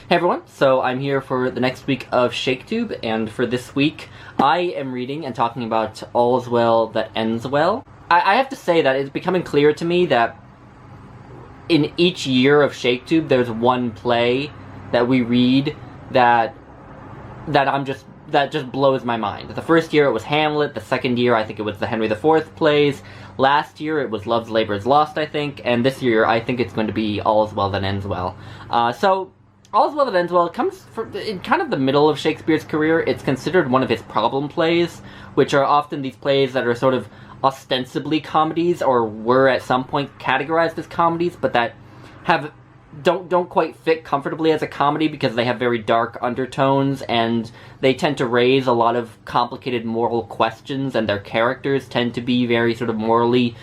Hey everyone, so I'm here for the next week of ShakeTube, and for this week I am reading and talking about All's Well That Ends Well. I have to say that it's becoming clear to me that in each year of ShakeTube there's one play that we read that just blows my mind. The first year it was Hamlet, the second year I think it was the Henry IV plays, last year it was Love's Labour's Lost, I think, and this year I think it's going to be All's Well That Ends Well. So All's Well That Ends Well comes in kind of the middle of Shakespeare's career. It's considered one of his problem plays, which are often these plays that are sort of ostensibly comedies, or were at some point categorized as comedies, but that don't quite fit comfortably as a comedy because they have very dark undertones, and they tend to raise a lot of complicated moral questions, and their characters tend to be very sort of morally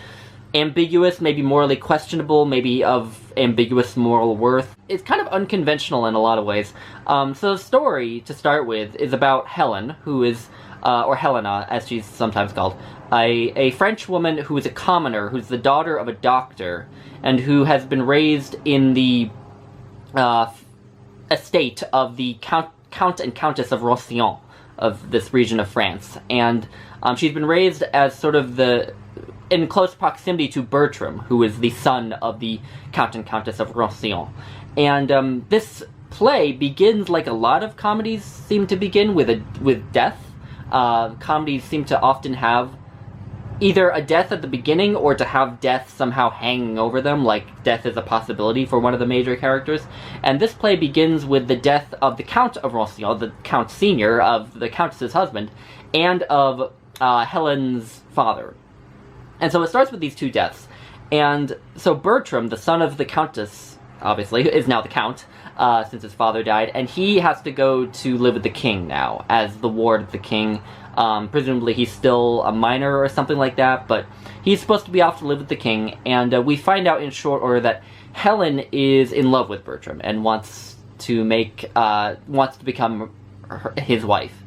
ambiguous, maybe morally questionable, maybe of ambiguous moral worth. It's kind of unconventional in a lot of ways. So the story, to start with, is about Helen, who is, or Helena, as she's sometimes called, a French woman who is a commoner, who's the daughter of a doctor, and who has been raised in the estate of the Count and Countess of Roussillon, of this region of France. And she's been raised as sort of in close proximity to Bertram, who is the son of the Count and Countess of Roussillon. And this play begins like a lot of comedies seem to begin, with death. Comedies seem to often have either a death at the beginning, or to have death somehow hanging over them, like death is a possibility for one of the major characters. And this play begins with the death of the Count of Roussillon, the Count Senior, of the Countess's husband, and of Helen's father. And so it starts with these two deaths. And so Bertram, the son of the Countess, obviously, is now the Count, since his father died, and he has to go to live with the king now, as the ward of the king. Presumably he's still a minor or something like that, but he's supposed to be off to live with the king, and we find out in short order that Helen is in love with Bertram, and wants to become his wife.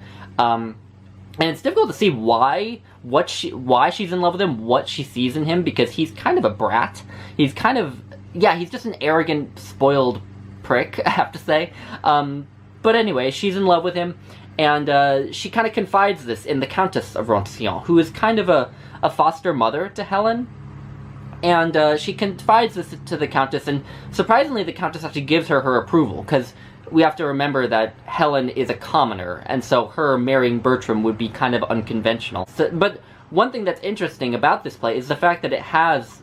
And it's difficult to see why she's in love with him, what she sees in him, because he's kind of a brat. He's just an arrogant, spoiled prick, I have to say. But anyway, she's in love with him, and she kind of confides this in the Countess of Roussillon, who is kind of a foster mother to Helen. And she confides this to the Countess, and surprisingly the Countess actually gives her approval, because we have to remember that Helen is a commoner, and so her marrying Bertram would be kind of unconventional. But one thing that's interesting about this play is the fact that it has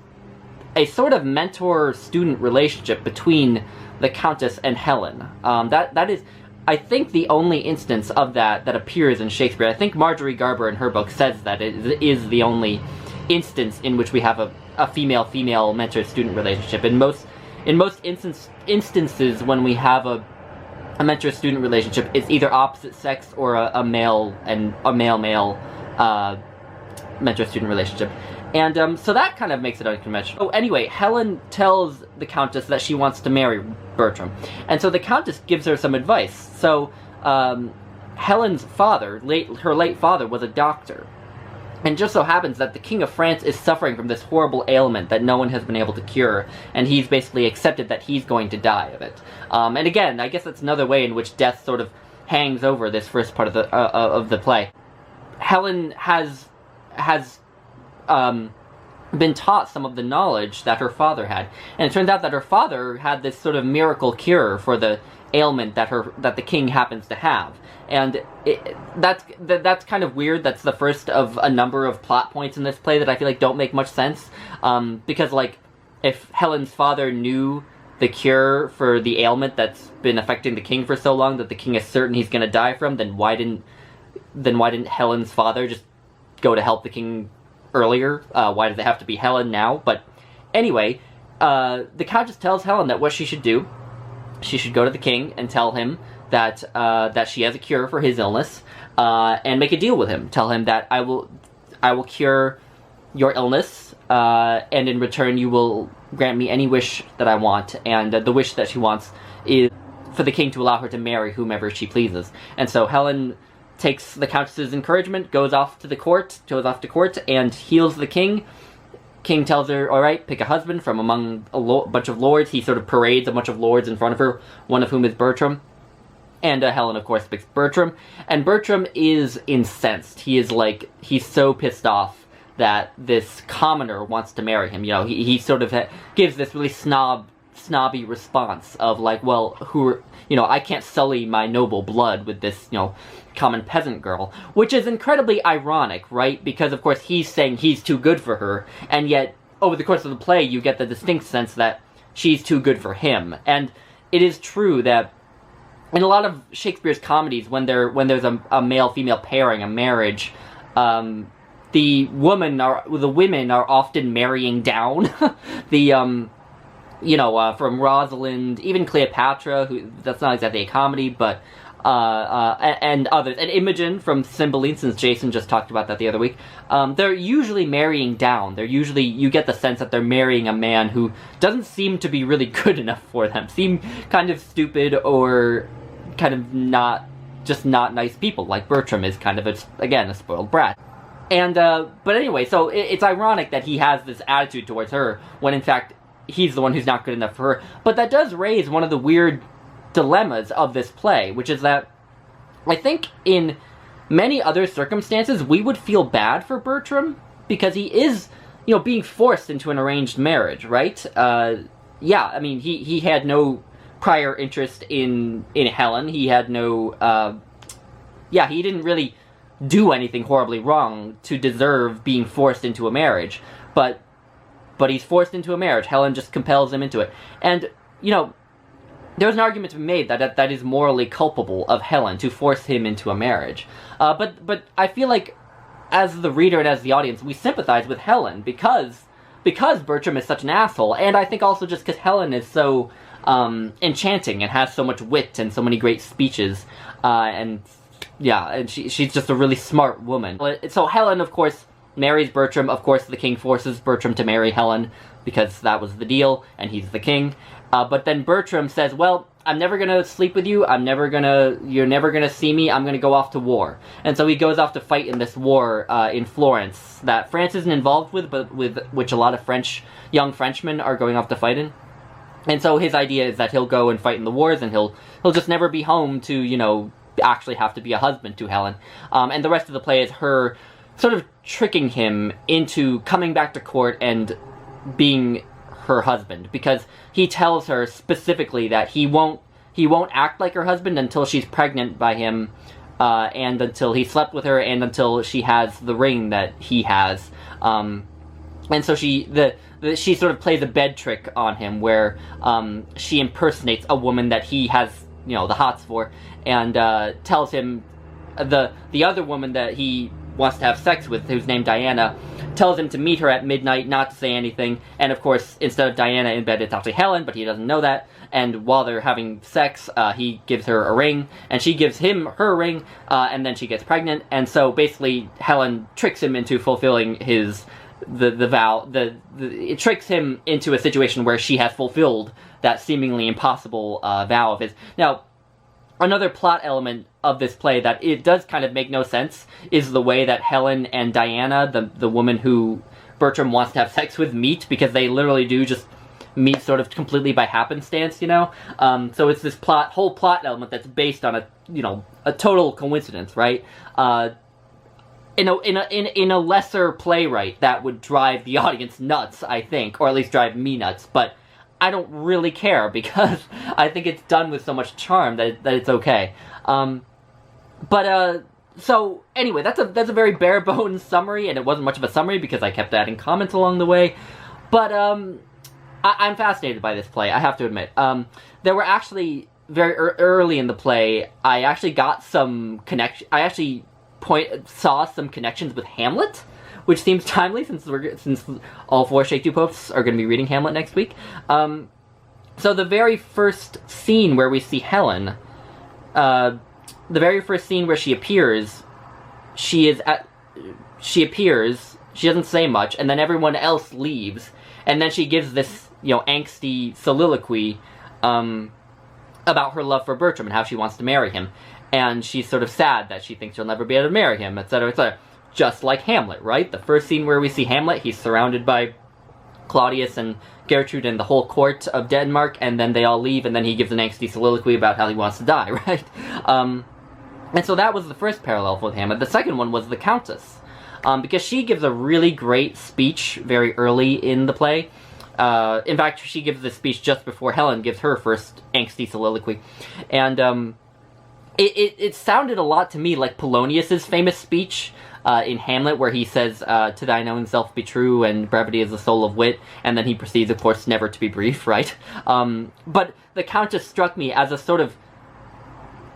a sort of mentor-student relationship between the Countess and Helen. That is, I think, the only instance of that appears in Shakespeare. I think Marjorie Garber in her book says that it is the only instance in which we have a female-female mentor-student relationship. In most instances when we have a mentor-student relationship, it's either opposite sex or a male mentor-student relationship. And so that kind of makes it unconventional. Oh, anyway, Helen tells the Countess that she wants to marry Bertram, and so the Countess gives her some advice. So Helen's father, her late father, was a doctor, and just so happens that the King of France is suffering from this horrible ailment that no one has been able to cure, and he's basically accepted that he's going to die of it. And again, I guess that's another way in which death sort of hangs over this first part of the play. Helen has been taught some of the knowledge that her father had, and it turns out that her father had this sort of miracle cure for the ailment that the king happens to have. And that's kind of weird. That's the first of a number of plot points in this play that I feel like don't make much sense, because, like, if Helen's father knew the cure for the ailment that's been affecting the king for so long, that the king is certain he's gonna die from, then why didn't Helen's father just go to help the king earlier? Why does it have to be Helen now? But anyway, the Countess tells Helen that what she should do, she should go to the king and tell him that she has a cure for his illness, and make a deal with him. Tell him that I will cure your illness, and in return you will grant me any wish that I want. And the wish that she wants is for the king to allow her to marry whomever she pleases. And so Helen takes the Countess's encouragement, goes off to court, and heals the king, king tells her, all right, pick a husband from among a bunch of lords. He sort of parades a bunch of lords in front of her, one of whom is Bertram. And Helen, of course, picks Bertram. And Bertram is incensed. He's so pissed off that this commoner wants to marry him. You know, he sort of gives this really snobby response of like, well, I can't sully my noble blood with this, common peasant girl, which is incredibly ironic, right? Because, of course, he's saying he's too good for her, and yet, over the course of the play, you get the distinct sense that she's too good for him. And it is true that in a lot of Shakespeare's comedies, when there's a male-female pairing, a marriage, the women are often marrying down. From Rosalind, even Cleopatra, that's not exactly a comedy, but and others, and Imogen from Cymbeline, since Jason just talked about that the other week. They're usually marrying down. You get the sense that they're marrying a man who doesn't seem to be really good enough for them, seem kind of stupid or kind of not nice people, like Bertram is kind of, a spoiled brat. And, but anyway, so it's ironic that he has this attitude towards her, when in fact, he's the one who's not good enough for her. But that does raise one of the weird dilemmas of this play, which is that I think in many other circumstances, we would feel bad for Bertram, because he is, being forced into an arranged marriage, right? He had no prior interest in Helen. He had no, he didn't really do anything horribly wrong to deserve being forced into a marriage, but he's forced into a marriage. Helen just compels him into it. And, there's an argument to be made that is morally culpable of Helen to force him into a marriage. But I feel like, as the reader and as the audience, we sympathize with Helen because Bertram is such an asshole, and I think also just because Helen is so enchanting and has so much wit and so many great speeches, and she's just a really smart woman. So Helen, of course, marries Bertram. Of course, the king forces Bertram to marry Helen, because that was the deal, and he's the king. But then Bertram says, well, I'm never gonna sleep with you, you're never gonna see me, I'm gonna go off to war. And so he goes off to fight in this war in Florence, that France isn't involved with, but with which a lot of young Frenchmen are going off to fight in. And so his idea is that he'll go and fight in the wars, and he'll just never be home to, actually have to be a husband to Helen. And the rest of the play is her sort of tricking him into coming back to court and being her husband, because he tells her specifically that he won't act like her husband until she's pregnant by him, and until he slept with her, and until she has the ring that he has. And so she sort of plays a bed trick on him, where she impersonates a woman that he has the hots for, and tells him the other woman that he wants to have sex with, who's named Diana, tells him to meet her at midnight, not to say anything, and of course, instead of Diana in bed, it's actually Helen, but he doesn't know that, and while they're having sex, he gives her a ring, and she gives him her ring, and then she gets pregnant, and so basically, Helen tricks him into fulfilling the vow, it tricks him into a situation where she has fulfilled that seemingly impossible vow of his. Now, another plot element of this play that it does kind of make no sense is the way that Helen and Diana, the woman who Bertram wants to have sex with, meet, because they literally do just meet sort of completely by happenstance, So it's this whole plot element that's based on a total coincidence, right? In a lesser playwright, that would drive the audience nuts, I think, or at least drive me nuts, but I don't really care, because I think it's done with so much charm that it's okay. So anyway, that's a very bare bones summary, and it wasn't much of a summary because I kept adding comments along the way. But I'm fascinated by this play, I have to admit. There were actually very early in the play, I actually got some connection. I actually saw some connections with Hamlet, which seems timely since all 4 ShakeTube hosts are going to be reading Hamlet next week. So the very first scene where we see Helen, the very first scene where she appears, she appears, she doesn't say much, and then everyone else leaves, and then she gives this, angsty soliloquy about her love for Bertram and how she wants to marry him. And she's sort of sad that she thinks she'll never be able to marry him, etc., etc. Just like Hamlet, right? The first scene where we see Hamlet, he's surrounded by Claudius and Gertrude and the whole court of Denmark, and then they all leave, and then he gives an angsty soliloquy about how he wants to die, right? And so that was the first parallel with Hamlet. The second one was the Countess, because she gives a really great speech very early in the play. In fact, she gives this speech just before Helen gives her first angsty soliloquy. And it sounded a lot to me like Polonius's famous speech in Hamlet, where he says, to thine own self be true, and brevity is the soul of wit, and then he proceeds, of course, never to be brief, right? But the Countess struck me as a sort of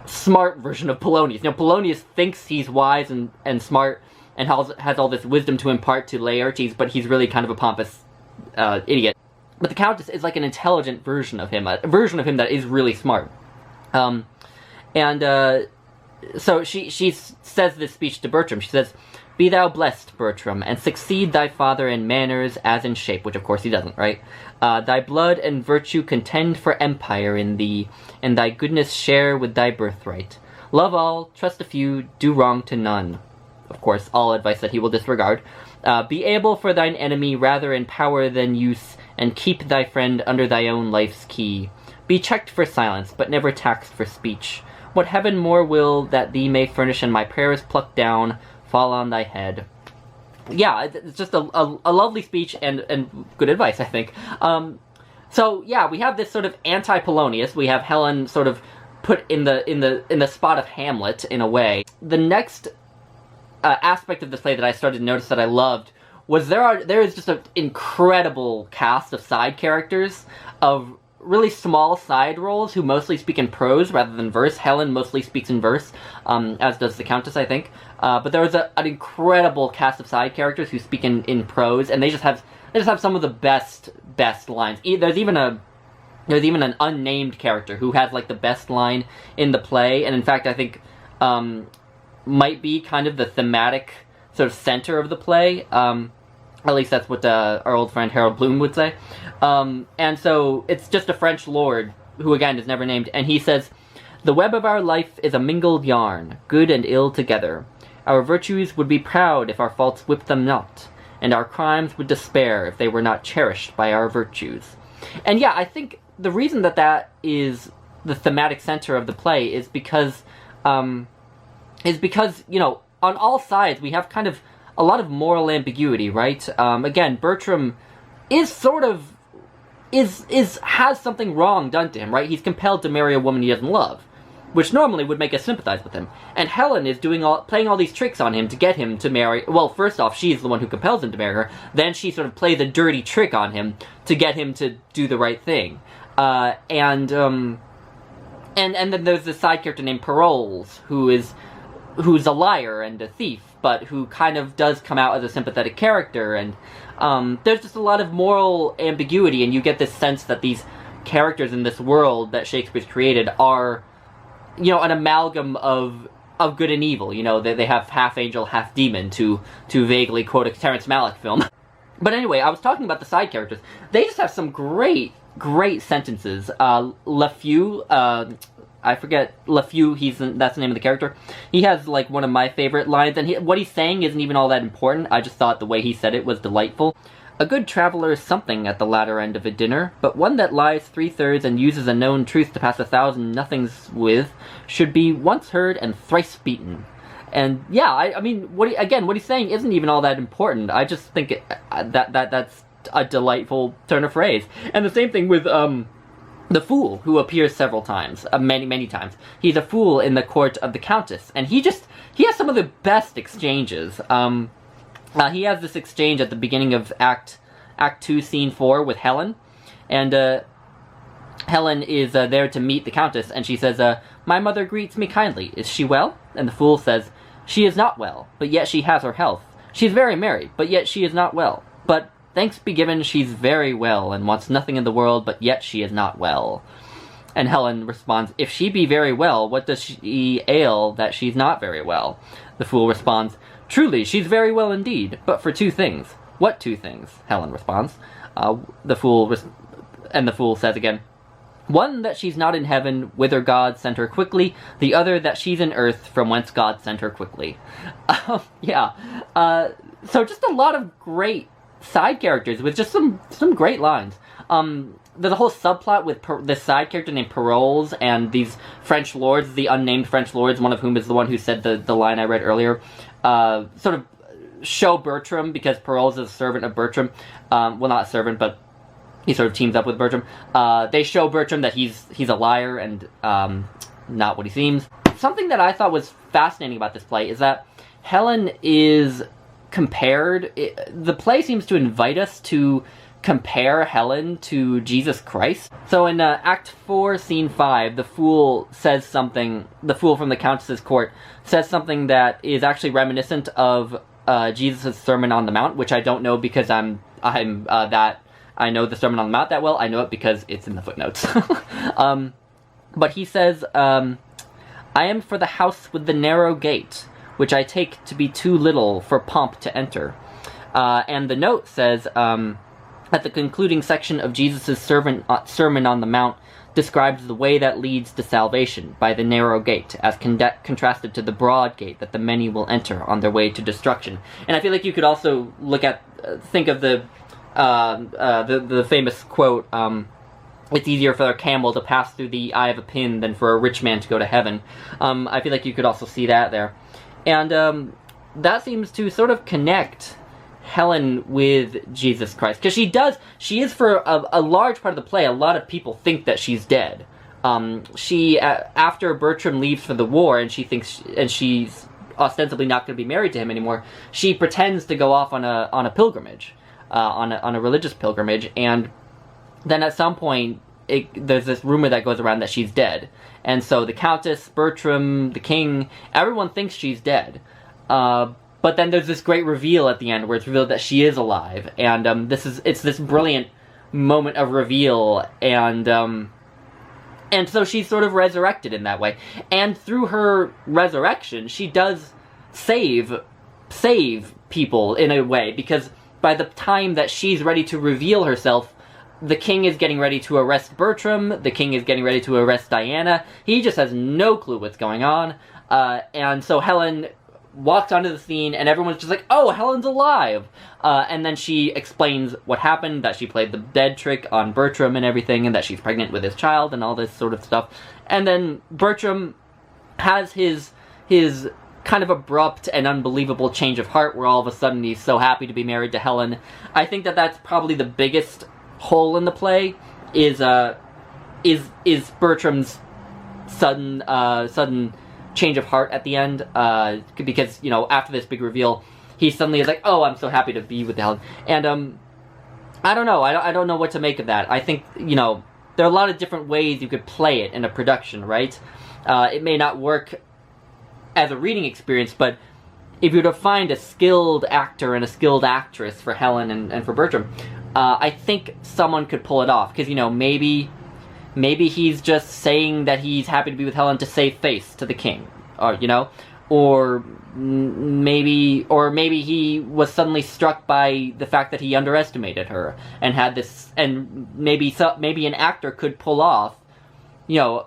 smart version of Polonius. You know, Polonius thinks he's wise and smart, and has all this wisdom to impart to Laertes, but he's really kind of a pompous idiot. But the Countess is like an intelligent version of him, a version of him that is really smart. So she says this speech to Bertram. She says, "Be thou blessed, Bertram, and succeed thy father in manners as in shape," which of course he doesn't, right? "Thy blood and virtue contend for empire in thee, and thy goodness share with thy birthright. Love all, trust a few, do wrong to none." Of course, all advice that he will disregard. "Be able for thine enemy rather in power than use, and keep thy friend under thy own life's key. Be checked for silence, but never taxed for speech. What heaven more will that thee may furnish, and my prayers plucked down, fall on thy head." Yeah, it's just a lovely speech and good advice, I think. So yeah, we have this sort of anti-Polonius. We have Helen sort of put in the spot of Hamlet in a way. The next aspect of this play that I started to notice that I loved was there is just an incredible cast of side characters, of really small side roles who mostly speak in prose rather than verse. Helen mostly speaks in verse, as does the Countess, I think. But there was an incredible cast of side characters who speak in prose, and they just have some of the best lines. There's even an unnamed character who has like the best line in the play, and in fact I think might be kind of the thematic sort of center of the play. At least that's what our old friend Harold Bloom would say. And so it's just a French lord, who again is never named, and he says, "The web of our life is a mingled yarn, good and ill together. Our virtues would be proud if our faults whipped them not, and our crimes would despair if they were not cherished by our virtues." And yeah, I think the reason that is the thematic center of the play is because, you know, on all sides we have kind of a lot of moral ambiguity, right? Again, Bertram is sort of has something wrong done to him, right? He's compelled to marry a woman he doesn't love, which normally would make us sympathize with him. And Helen is playing all these tricks on him to get him to marry. Well, first off, she's the one who compels him to marry her. Then she sort of plays a dirty trick on him to get him to do the right thing. And then there's this side character named Paroles, who's a liar and a thief, but who kind of does come out as a sympathetic character, and there's just a lot of moral ambiguity, and you get this sense that these characters in this world that Shakespeare's created are, you know, an amalgam of good and evil. You know, they have half angel, half demon, to vaguely quote a Terrence Malick film. But anyway, I was talking about the side characters. They just have some great sentences. LeFew, I forget, LeFew, that's the name of the character. He has, like, one of my favorite lines, and what he's saying isn't even all that important. I just thought the way he said it was delightful. "A good traveller is something at the latter end of a dinner, but one that lies 3/3 and uses a known truth to pass 1,000 nothings with should be once heard and thrice beaten." And yeah, I mean, what he's saying isn't even all that important. I just think that's a delightful turn of phrase. And the same thing with the fool, who appears several times, many times. He's a fool in the court of the Countess, and he has some of the best exchanges. He has this exchange at the beginning of Act 2, Scene 4 with Helen, and Helen is there to meet the Countess, and she says, "My mother greets me kindly. Is she well?" And the fool says, "She is not well, but yet she has her health. She's very merry, but yet she is not well. But thanks be given, she's very well, and wants nothing in the world, but yet she is not well." And Helen responds, "If she be very well, what does she ail that she's not very well?" The fool responds, "Truly, she's very well indeed, but for 2 things. "What 2 things?" Helen responds. The fool says again, "One, that she's not in heaven, whither God sent her quickly. The other, that she's in earth, from whence God sent her quickly." Yeah. So just a lot of great side characters with just some great lines. There's a whole subplot with this side character named Paroles and these French lords, the unnamed French lords, one of whom is the one who said the line I read earlier, sort of show Bertram, because Paroles is a servant of Bertram, well, not a servant, but he sort of teams up with Bertram. They show Bertram that he's a liar and not what he seems. Something that I thought was fascinating about this play is that Helen is compared. The play seems to invite us to compare Helen to Jesus Christ. So in Act 4, Scene 5, the fool says something, the fool from the Countess's court says something that is actually reminiscent of Jesus' Sermon on the Mount, which I don't know because I know the Sermon on the Mount that well. I know it because it's in the footnotes. But he says, I am for the house with the narrow gate, which I take to be too little for pomp to enter. And the note says, at the concluding section of Jesus' Sermon on the Mount describes the way that leads to salvation by the narrow gate, as contrasted to the broad gate that the many will enter on their way to destruction. And I feel like you could also look at, think of the famous quote, it's easier for a camel to pass through the eye of a pin than for a rich man to go to heaven. I feel like you could also see that there. And that seems to sort of connect Helen with Jesus Christ, because she is for a large part of the play. A lot of people think that she's dead. After Bertram leaves for the war and she's ostensibly not going to be married to him anymore, she pretends to go off on a pilgrimage, on a religious pilgrimage, and then at some point there's this rumor that goes around that she's dead, and so the Countess, Bertram, the King, everyone thinks she's dead. But then there's this great reveal at the end where it's revealed that she is alive, and it's this brilliant moment of reveal, and so she's sort of resurrected in that way. And through her resurrection, she does save people in a way, because by the time that she's ready to reveal herself, the King is getting ready to arrest Bertram, the King is getting ready to arrest Diana. He just has no clue what's going on, and so Helen walks onto the scene, and everyone's just like, oh, Helen's alive! And then she explains what happened, that she played the dead trick on Bertram and everything, and that she's pregnant with his child, and all this sort of stuff. And then Bertram has his kind of abrupt and unbelievable change of heart, where all of a sudden he's so happy to be married to Helen. I think that that's probably the biggest hole in the play, is Bertram's sudden change of heart at the end, because, you know, after this big reveal, he suddenly is like, oh, I'm so happy to be with Helen. And, I don't know, I don't know what to make of that. I think, you know, there are a lot of different ways you could play it in a production, right? It may not work as a reading experience, but if you were to find a skilled actor and a skilled actress for Helen and for Bertram, I think someone could pull it off, because, you know, maybe he's just saying that he's happy to be with Helen to save face to the King, or, you know, or maybe he was suddenly struck by the fact that he underestimated her and had this, and maybe an actor could pull off, you know,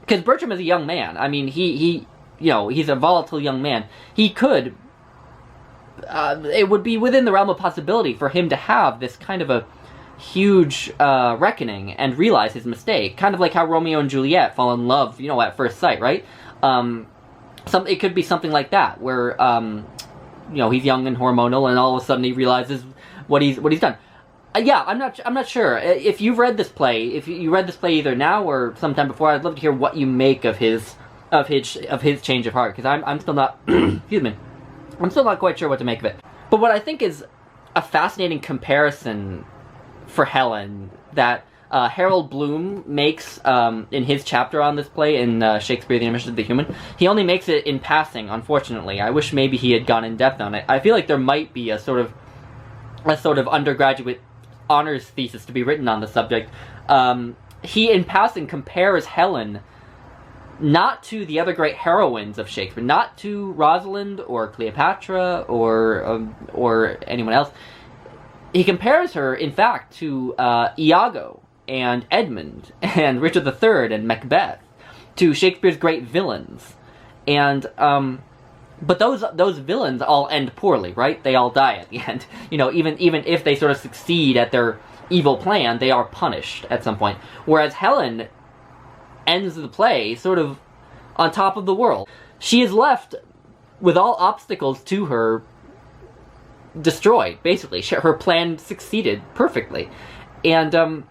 because Bertram is a young man. I mean, he you know, he's a volatile young man. He could, it would be within the realm of possibility for him to have this kind of a huge reckoning and realize his mistake, kind of like how Romeo and Juliet fall in love, you know, at first sight, right? It could be something like that, where you know, he's young and hormonal, and all of a sudden he realizes what he's done. Yeah, I'm not sure. If you've read this play, if you read this play either now or sometime before, I'd love to hear what you make of his change of heart, because I'm still not excuse me, I'm still not quite sure what to make of it. But what I think is a fascinating comparison for Helen that Harold Bloom makes in his chapter on this play in Shakespeare: The Intermission of the Human. He only makes it in passing, unfortunately. I wish maybe he had gone in depth on it. I feel like there might be a sort of undergraduate honors thesis to be written on the subject. He, in passing, compares Helen not to the other great heroines of Shakespeare, not to Rosalind or Cleopatra or anyone else. He compares her, in fact, to Iago and Edmund and Richard III and Macbeth, to Shakespeare's great villains. And But those villains all end poorly, right? They all die at the end. You know, even if they sort of succeed at their evil plan, they are punished at some point. Whereas Helen ends the play sort of on top of the world. She is left with all obstacles to her destroyed, basically. Her plan succeeded perfectly. And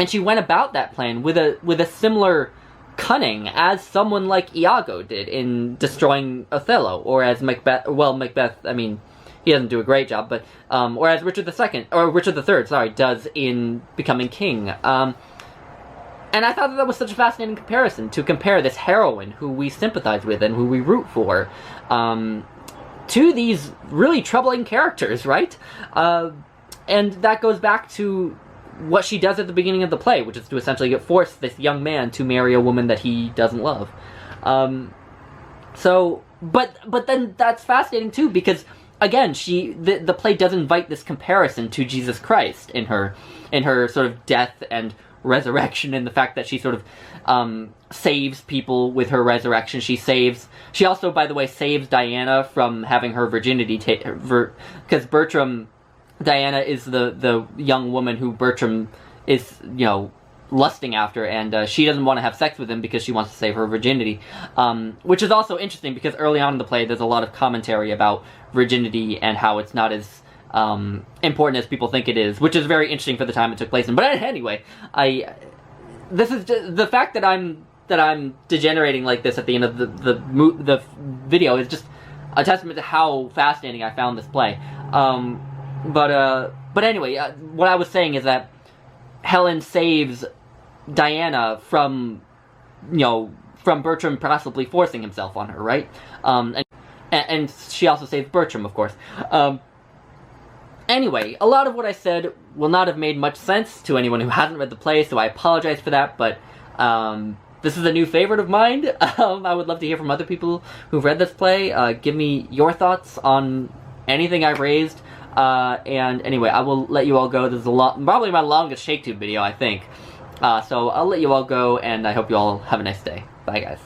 she went about that plan with a similar cunning as someone like Iago did in destroying Othello, or as Macbeth, I mean, he doesn't do a great job, but, or as Richard III, sorry, does in becoming king. And I thought that was such a fascinating comparison, to compare this heroine, who we sympathize with and who we root for, to these really troubling characters, right? And that goes back to what she does at the beginning of the play, which is to essentially force this young man to marry a woman that he doesn't love. But then that's fascinating too, because again, the play does invite this comparison to Jesus Christ in her sort of death and resurrection, and the fact that she sort of saves people with her resurrection. She also, by the way, saves Diana from having her virginity because Diana is the young woman who Bertram is, you know, lusting after, and she doesn't want to have sex with him because she wants to save her virginity. Which is also interesting, because early on in the play there's a lot of commentary about virginity and how it's not as important as people think it is, which is very interesting for the time it took place in. But anyway, this is just, the fact that I'm degenerating like this at the end of the video is just a testament to how fascinating I found this play. But anyway, what I was saying is that Helen saves Diana from Bertram possibly forcing himself on her, right? And she also saves Bertram, of course. Anyway, a lot of what I said will not have made much sense to anyone who hasn't read the play, so I apologize for that, but this is a new favorite of mine. I would love to hear from other people who've read this play. Give me your thoughts on anything I've raised. And anyway, I will let you all go. This is probably my longest ShakeTube video, I think. So I'll let you all go, and I hope you all have a nice day. Bye, guys.